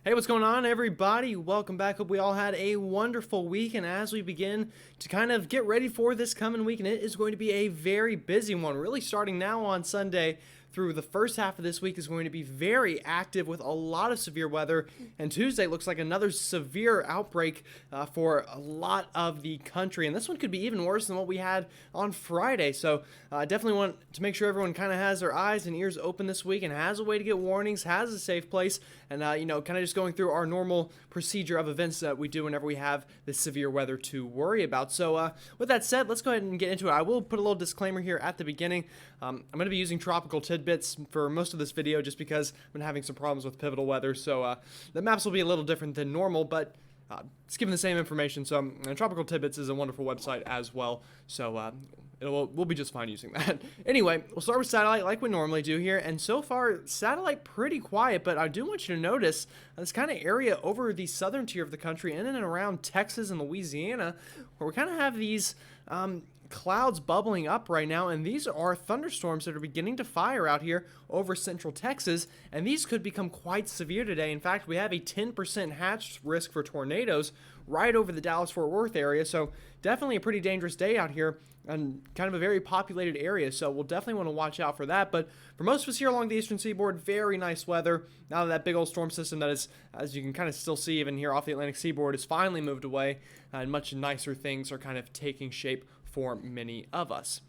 Hey, what's going on, everybody? Welcome back. Hope we all had a wonderful week. And as we begin to kind of get ready for this coming week, and it is going to be a very busy one, really starting now on Sunday through the first half of this week is going to be very active with a lot of severe weather. And Tuesday looks like another severe outbreak for a lot of the country. And this one could be even worse than what we had on Friday. So I definitely want to make sure everyone kind of has their eyes and ears open this week and has a way to get warnings, has a safe place, and kind of just going through our normal procedure of events that we do whenever we have this severe weather to worry about. So with that said, let's go ahead and get into it. I will put a little disclaimer here at the beginning. I'm going to be using tropical tidbits for most of this video just because I've been having some problems with pivotal weather. So the maps will be a little different than normal, but it's given the same information. So Tropical Tidbits is a wonderful website as well. So we'll be just fine using that. Anyway, we'll start with satellite like we normally do here. And so far, satellite pretty quiet, but I do want you to notice this kind of area over the southern tier of the country in and around Texas and Louisiana, where we kind of have these clouds bubbling up right now, and these are thunderstorms that are beginning to fire out here over central Texas, and these could become quite severe today. In fact, we have a 10% hatched risk for tornadoes right over the Dallas-Fort Worth area, so definitely a pretty dangerous day out here and kind of a very populated area, so we'll definitely want to watch out for that. But for most of us here along the eastern seaboard, very nice weather. Now that big old storm system that is, as you can kind of still see even here off the Atlantic seaboard, is finally moved away, and much nicer things are kind of taking shape for many of us.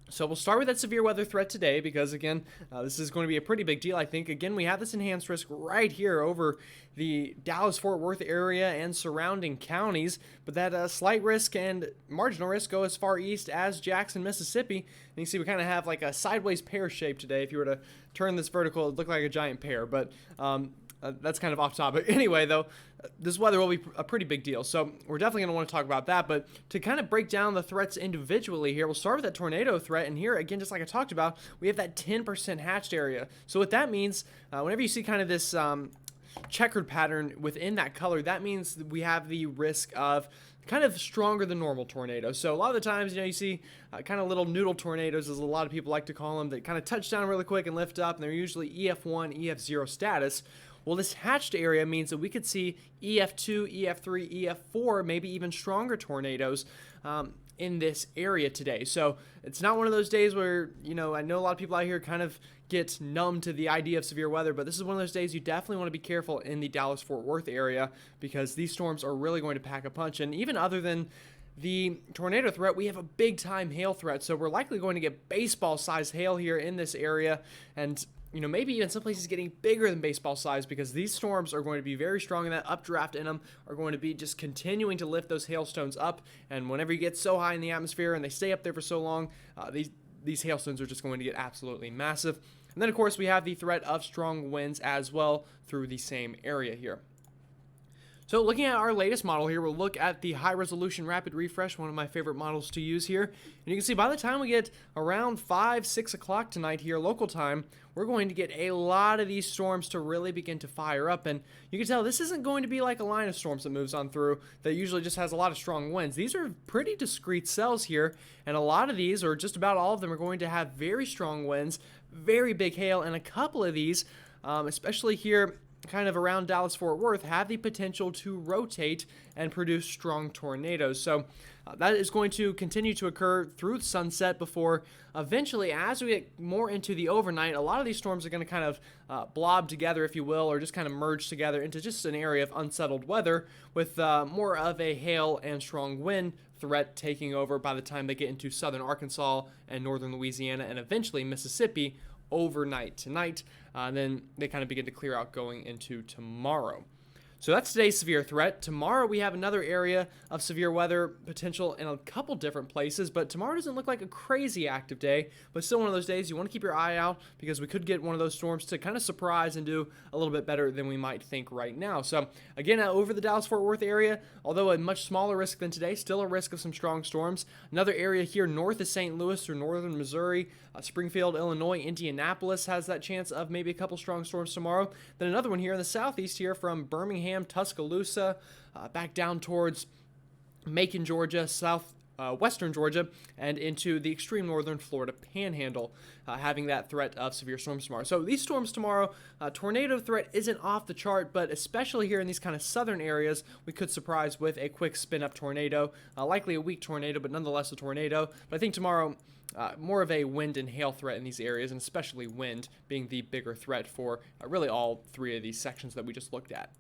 So we'll start with that severe weather threat today because, again, this is going to be a pretty big deal, I think. Again, we have this enhanced risk right here over the Dallas-Fort Worth area and surrounding counties, but that slight risk and marginal risk go as far east as Jackson, Mississippi. And you can see we kind of have like a sideways pear shape today. If you were to turn this vertical, it'd look like a giant pear, but that's kind of off topic. Anyway, though, this weather will be a pretty big deal, so we're definitely going to want to talk about that. But to kind of break down the threats individually here, we'll start with that tornado threat. And here, again, just like I talked about, we have that 10% hatched area. So what that means, whenever you see kind of this checkered pattern within that color, that means that we have the risk of kind of stronger than normal tornadoes. So a lot of the times, you see kind of little noodle tornadoes, as a lot of people like to call them, that kind of touch down really quick and lift up, and they're usually EF1, EF0 status. Well, this hatched area means that we could see EF2, EF3, EF4, maybe even stronger tornadoes in this area today. So it's not one of those days where, I know a lot of people out here kind of get numb to the idea of severe weather, but this is one of those days you definitely want to be careful in the Dallas-Fort Worth area because these storms are really going to pack a punch. And even other than the tornado threat, we have a big-time hail threat. So we're likely going to get baseball-sized hail here in this area, and maybe even some places getting bigger than baseball size because these storms are going to be very strong, and that updraft in them are going to be just continuing to lift those hailstones up. And whenever you get so high in the atmosphere and they stay up there for so long, these hailstones are just going to get absolutely massive. And then, of course, we have the threat of strong winds as well through the same area here. So looking at our latest model here, we'll look at the high resolution rapid refresh, one of my favorite models to use here. And you can see by the time we get around 5, 6 o'clock tonight here local time, we're going to get a lot of these storms to really begin to fire up. And you can tell this isn't going to be like a line of storms that moves on through that usually just has a lot of strong winds. These are pretty discrete cells here, and a lot of these, or just about all of them, are going to have very strong winds, very big hail, and a couple of these, especially here kind of around Dallas-Fort Worth, have the potential to rotate and produce strong tornadoes. So that is going to continue to occur through sunset before eventually, as we get more into the overnight, a lot of these storms are going to kind of blob together, if you will, or just kind of merge together into just an area of unsettled weather with more of a hail and strong wind threat taking over by the time they get into southern Arkansas and northern Louisiana and eventually Mississippi overnight tonight. Then they kind of begin to clear out going into tomorrow. So that's today's severe threat. Tomorrow we have another area of severe weather potential in a couple different places, but tomorrow doesn't look like a crazy active day, but still one of those days you want to keep your eye out because we could get one of those storms to kind of surprise and do a little bit better than we might think right now. So again, over the Dallas-Fort Worth area, although a much smaller risk than today, still a risk of some strong storms. Another area here north of St. Louis through northern Missouri, Springfield, Illinois, Indianapolis has that chance of maybe a couple strong storms tomorrow. Then another one here in the southeast here from Birmingham, Tuscaloosa, back down towards Macon, Georgia, south western Georgia and into the extreme northern Florida panhandle, having that threat of severe storms tomorrow. So these storms tomorrow, tornado threat isn't off the chart, but especially here in these kind of southern areas, we could surprise with a quick spin-up tornado, likely a weak tornado, but nonetheless a tornado. But I think tomorrow, more of a wind and hail threat in these areas, and especially wind being the bigger threat for really all three of these sections that we just looked at.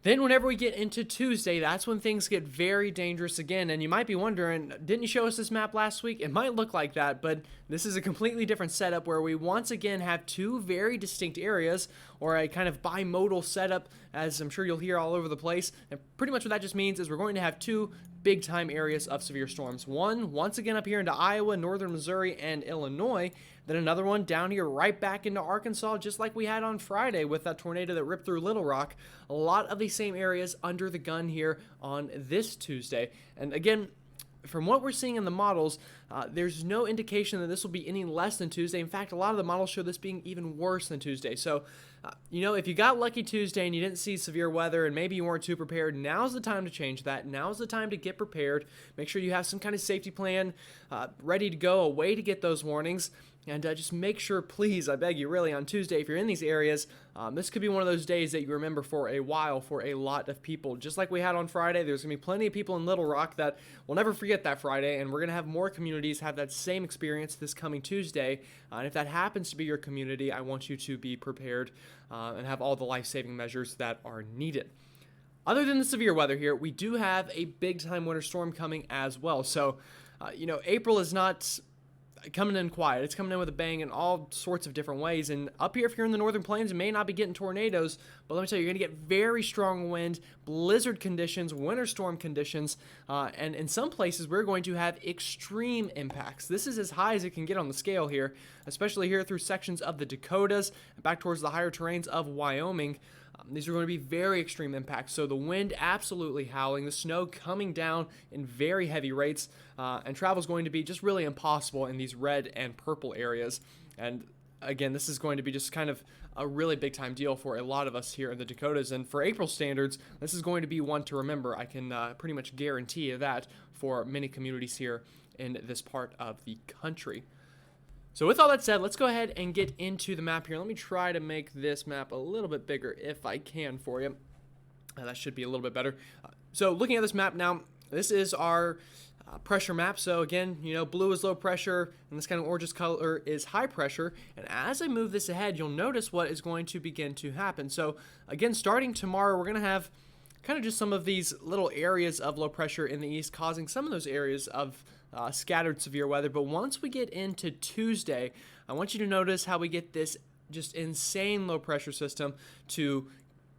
Then whenever we get into Tuesday, that's when things get very dangerous again. And you might be wondering, didn't you show us this map last week? It might look like that, but this is a completely different setup where we once again have two very distinct areas, or a kind of bimodal setup, as I'm sure you'll hear all over the place. And pretty much what that just means is we're going to have two big time areas of severe storms. One, once again up here into Iowa, northern Missouri, and Illinois. Then another one down here right back into Arkansas, just like we had on Friday with that tornado that ripped through Little Rock. A lot of these same areas under the gun here on this Tuesday. And again, from what we're seeing in the models, there's no indication that this will be any less than Tuesday. In fact, a lot of the models show this being even worse than Tuesday. So, if you got lucky Tuesday and you didn't see severe weather and maybe you weren't too prepared, now's the time to change that. Now's the time to get prepared. Make sure you have some kind of safety plan ready to go, a way to get those warnings. And just make sure, please, I beg you, really, on Tuesday, if you're in these areas, this could be one of those days that you remember for a while for a lot of people. Just like we had on Friday, there's going to be plenty of people in Little Rock that will never forget that Friday, and we're going to have more communities have that same experience this coming Tuesday. And if that happens to be your community, I want you to be prepared and have all the life-saving measures that are needed. Other than the severe weather here, we do have a big-time winter storm coming as well. So, April is not coming in quiet. It's coming in with a bang in all sorts of different ways. And up here, if you're in the northern plains, you may not be getting tornadoes, but let me tell you, you're going to get very strong wind, blizzard conditions, winter storm conditions, and in some places, we're going to have extreme impacts. This is as high as it can get on the scale here, especially here through sections of the Dakotas, back towards the higher terrains of Wyoming. These are going to be very extreme impacts. So the wind absolutely howling, the snow coming down in very heavy rates, and travel is going to be just really impossible in these red and purple areas. And again, this is going to be just kind of a really big time deal for a lot of us here in the Dakotas. And for April standards, this is going to be one to remember. I can pretty much guarantee you that for many communities here in this part of the country. So with all that said, let's go ahead and get into the map here. Let me try to make this map a little bit bigger if I can for you. That should be a little bit better. So looking at this map now, this is our pressure map. So again, blue is low pressure, and this kind of orange color is high pressure. And as I move this ahead, you'll notice what is going to begin to happen. So again, starting tomorrow, we're going to have kind of just some of these little areas of low pressure in the east, causing some of those areas of scattered severe weather. But once we get into Tuesday, I want you to notice how we get this just insane low pressure system to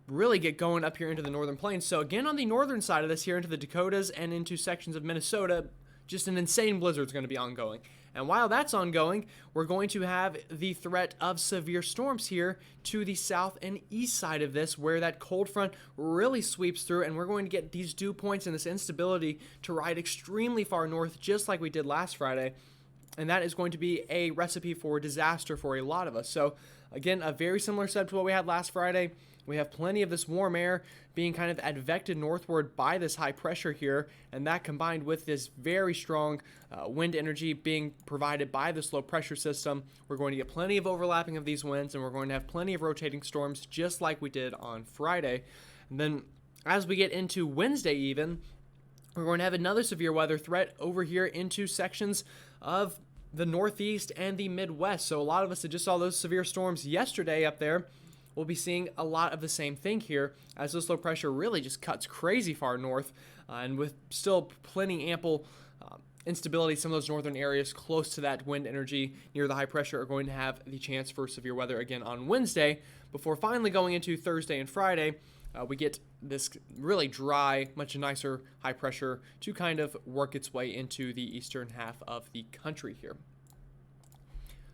really get going up here into the northern plains. So again, on the northern side of this here into the Dakotas and into sections of Minnesota, just an insane blizzard is going to be ongoing. And while that's ongoing, we're going to have the threat of severe storms here to the south and east side of this, where that cold front really sweeps through, and we're going to get these dew points and this instability to ride extremely far north, just like we did last Friday. And that is going to be a recipe for disaster for a lot of us. So again, a very similar setup to what we had last Friday. We have plenty of this warm air being kind of advected northward by this high pressure here, and that combined with this very strong wind energy being provided by this low pressure system, we're going to get plenty of overlapping of these winds, and we're going to have plenty of rotating storms just like we did on Friday. And then as we get into Wednesday even, we're going to have another severe weather threat over here into sections of the Northeast and the Midwest. So a lot of us that just saw those severe storms yesterday up there, we'll be seeing a lot of the same thing here as this low pressure really just cuts crazy far north, and with still plenty ample instability, some of those northern areas close to that wind energy near the high pressure are going to have the chance for severe weather again on Wednesday, before finally going into Thursday and Friday. We get this really dry, much nicer high pressure to kind of work its way into the eastern half of the country here.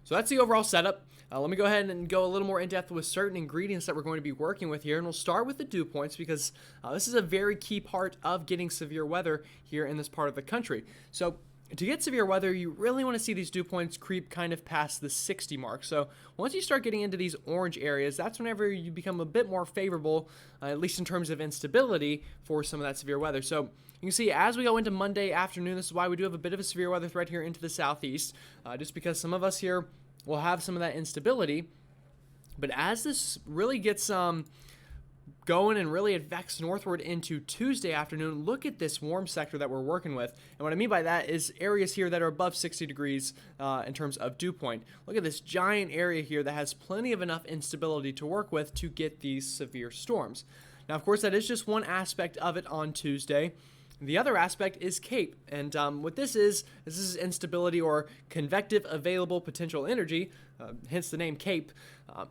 So that's the overall setup. Let me go ahead and go a little more in depth with certain ingredients that we're going to be working with here. And we'll start with the dew points, because this is a very key part of getting severe weather here in this part of the country. So to get severe weather, you really want to see these dew points creep kind of past the 60 mark. So once you start getting into these orange areas, that's whenever you become a bit more favorable, at least in terms of instability, for some of that severe weather. So you can see as we go into Monday afternoon, this is why we do have a bit of a severe weather threat here into the southeast, just because some of us here will have some of that instability. But as this really gets going and really advects northward into Tuesday afternoon, look at this warm sector that we're working with. And what I mean by that is areas here that are above 60 degrees in terms of dew point. Look at this giant area here that has plenty of enough instability to work with to get these severe storms. Now, of course, that is just one aspect of it on Tuesday. The other aspect is CAPE, and what this is instability or convective available potential energy, hence the name CAPE,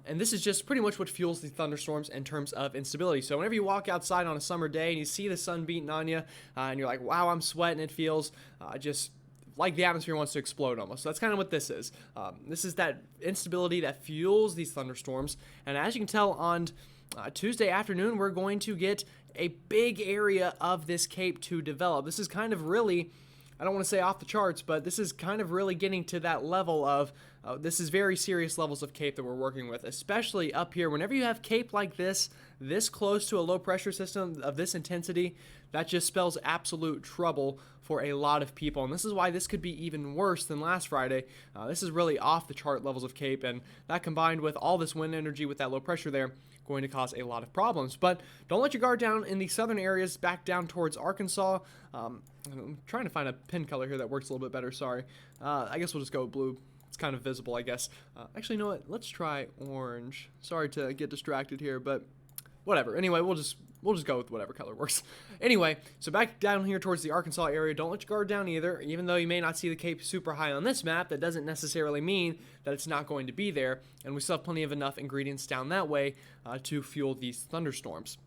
and this is just pretty much what fuels the thunderstorms in terms of instability. So whenever you walk outside on a summer day and you see the sun beating on you, and you're like, wow, I'm sweating, it feels just like the atmosphere wants to explode almost. So that's kind of what this is. This is that instability that fuels these thunderstorms, and as you can tell on Tuesday afternoon, we're going to get a big area of this CAPE to develop. This is kind of really, I don't want to say off the charts, but this is kind of really getting to that level of, this is very serious levels of CAPE that we're working with, especially up here. Whenever you have CAPE like this close to a low pressure system of this intensity, that just spells absolute trouble for a lot of people. And this is why this could be even worse than last Friday. This is really off the chart levels of CAPE, and that combined with all this wind energy with that low pressure there, going to cause a lot of problems. But don't let your guard down in the southern areas back down towards Arkansas. I'm trying to find a pin color here that works a little bit better, sorry. I guess we'll just go with blue. It's kind of visible, I guess. Actually, you know what? Let's try orange. Sorry to get distracted here, but whatever. Anyway, we'll just go with whatever color works. Anyway, so back down here towards the Arkansas area, don't let your guard down either. Even though you may not see the CAPE super high on this map, that doesn't necessarily mean that it's not going to be there, and we still have plenty of enough ingredients down that way to fuel these thunderstorms.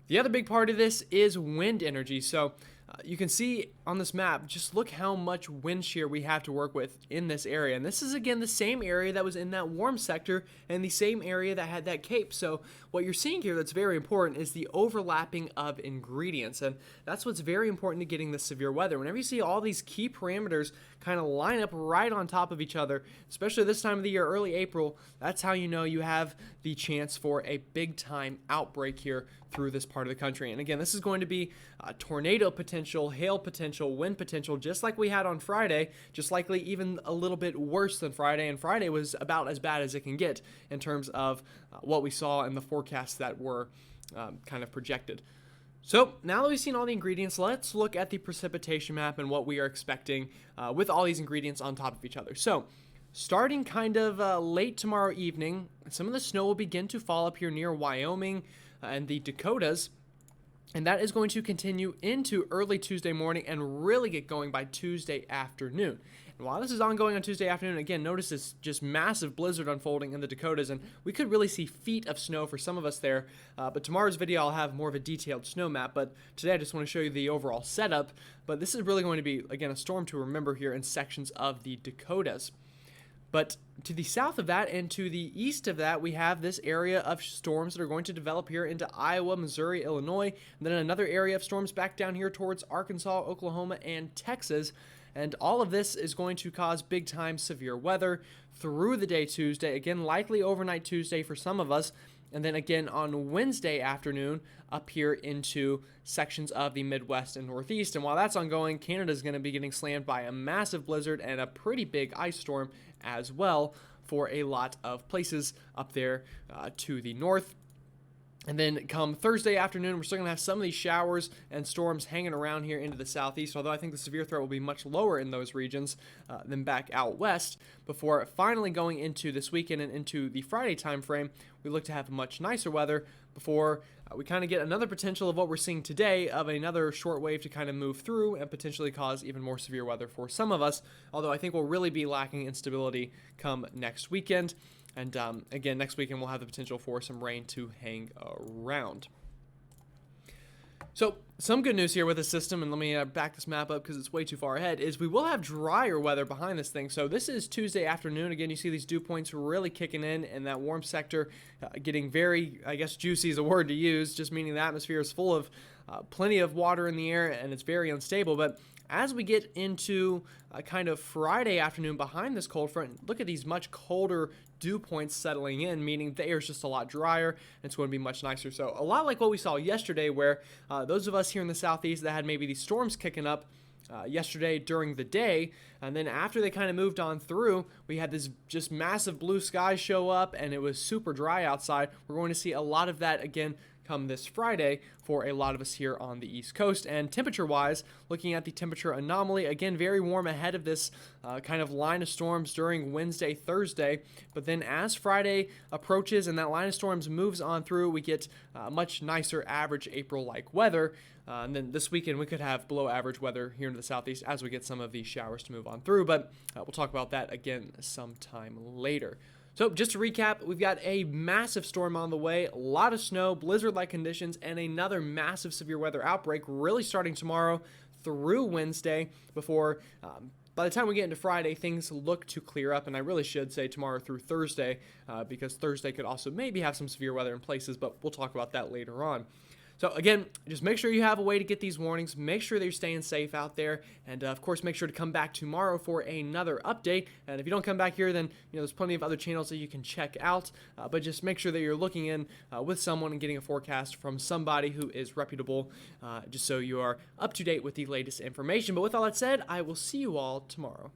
The other big part of this is wind energy. So you can see on this map, just look how much wind shear we have to work with in this area. And this is, again, the same area that was in that warm sector and the same area that had that CAPE. So what you're seeing here that's very important is the overlapping of ingredients. And that's what's very important to getting the severe weather. Whenever you see all these key parameters kind of line up right on top of each other, especially this time of the year, early April, that's how you know you have the chance for a big time outbreak here through this part of the country. And again, this is going to be tornado potential, hail potential, wind potential, just like we had on Friday, just likely even a little bit worse than Friday. And Friday was about as bad as it can get in terms of what we saw in the forecasts that were kind of projected. So now that we've seen all the ingredients, let's look at the precipitation map and what we are expecting with all these ingredients on top of each other. So starting kind of late tomorrow evening, some of the snow will begin to fall up here near Wyoming and the Dakotas, and that is going to continue into early Tuesday morning and really get going by Tuesday afternoon. And while this is ongoing on Tuesday afternoon, again, notice this just massive blizzard unfolding in the Dakotas, and we could really see feet of snow for some of us there. But tomorrow's video, I'll have more of a detailed snow map, but today I just want to show you the overall setup. But this is really going to be, again, a storm to remember here in sections of the Dakotas. But to the south of that and to the east of that, we have this area of storms that are going to develop here into Iowa, Missouri, Illinois, and then another area of storms back down here towards Arkansas, Oklahoma, and Texas. And all of this is going to cause big time severe weather through the day Tuesday, again, likely overnight Tuesday for some of us, and then again on Wednesday afternoon up here into sections of the Midwest and Northeast. And while that's ongoing, Canada is going to be getting slammed by a massive blizzard and a pretty big ice storm as well for a lot of places up there to the north. And then come Thursday afternoon, we're still going to have some of these showers and storms hanging around here into the southeast, although I think the severe threat will be much lower in those regions than back out west, before finally going into this weekend and into the Friday time frame. We look to have much nicer weather before we kind of get another potential of what we're seeing today of another short wave to kind of move through and potentially cause even more severe weather for some of us, although I think we'll really be lacking instability come next weekend. And again, next weekend we'll have the potential for some rain to hang around. So some good news here with the system, and let me back this map up because it's way too far ahead, is we will have drier weather behind this thing. So this is Tuesday afternoon. Again, you see these dew points really kicking in and that warm sector getting very, I guess juicy is a word to use, just meaning the atmosphere is full of plenty of water in the air and it's very unstable. But as we get into kind of Friday afternoon behind this cold front, look at these much colder dew points settling in, meaning the air is just a lot drier and it's going to be much nicer. So a lot like what we saw yesterday, where those of us here in the southeast that had maybe these storms kicking up yesterday during the day, and then after they kind of moved on through, we had this just massive blue sky show up and it was super dry outside. We're going to see a lot of that again come this Friday for a lot of us here on the East Coast. And temperature-wise, looking at the temperature anomaly, again, very warm ahead of this kind of line of storms during Wednesday, Thursday. But then as Friday approaches and that line of storms moves on through, we get much nicer average April-like weather. And then this weekend, we could have below average weather here in the southeast as we get some of these showers to move on through. But we'll talk about that again sometime later. So just to recap, we've got a massive storm on the way, a lot of snow, blizzard-like conditions, and another massive severe weather outbreak really starting tomorrow through Wednesday before by the time we get into Friday, things look to clear up, and I really should say tomorrow through Thursday because Thursday could also maybe have some severe weather in places, but we'll talk about that later on. So again, just make sure you have a way to get these warnings. Make sure that you're staying safe out there. And of course, make sure to come back tomorrow for another update. And if you don't come back here, then there's plenty of other channels that you can check out. But just make sure that you're looking in with someone and getting a forecast from somebody who is reputable, just so you are up to date with the latest information. But with all that said, I will see you all tomorrow.